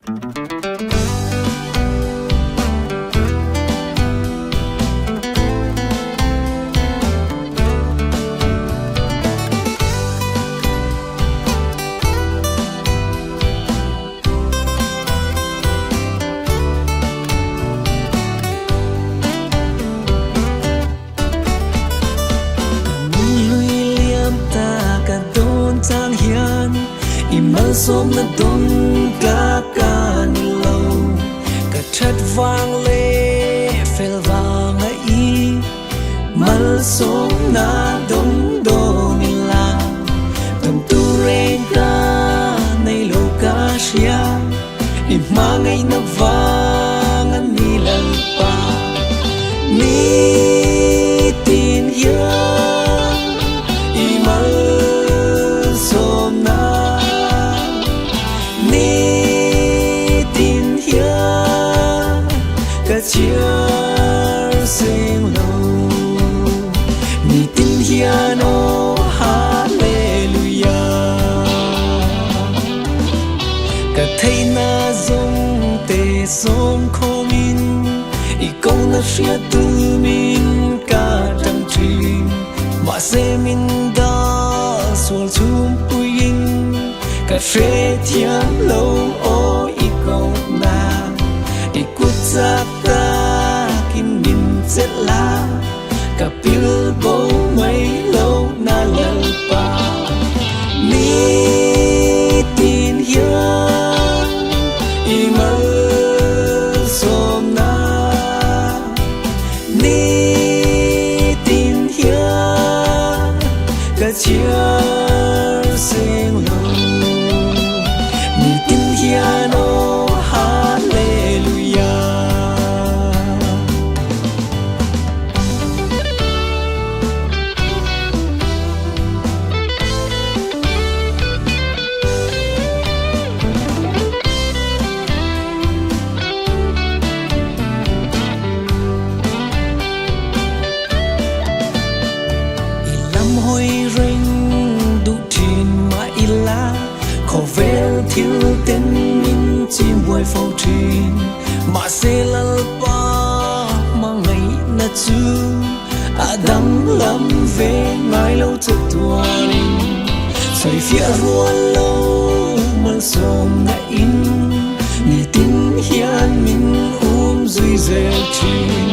Nitin hian Malsawmna dawng ka ni lo ka that vang le fel vang ai Malsawmna dawng dawng la dawng tu reng ka nei lo ka hria hmangaihna vang ani lalpa Nitin hian Malsawmna Nitin hian ka chhiar seng lo Nitin hian oh Halleluiah ka theihna zawngte sawm khawmin kohna hriat min ka tang Mahse da sual chhumpuiin ka hrethiam lo o kohna chak kin min chelh ka pil bo mai lo na lalpa Nitin hian Malsawmna Nitin hian ka chhiar seng lo Nitin hian oh Halleluiah reng du thin ma ila khovel thil ten min chim boy phau thin Mahse Lalpa hmangaihna chu adam lam ve ngai lo tuallawt soi fia rual lo Malsawmna in Nitin hian min zui zel thin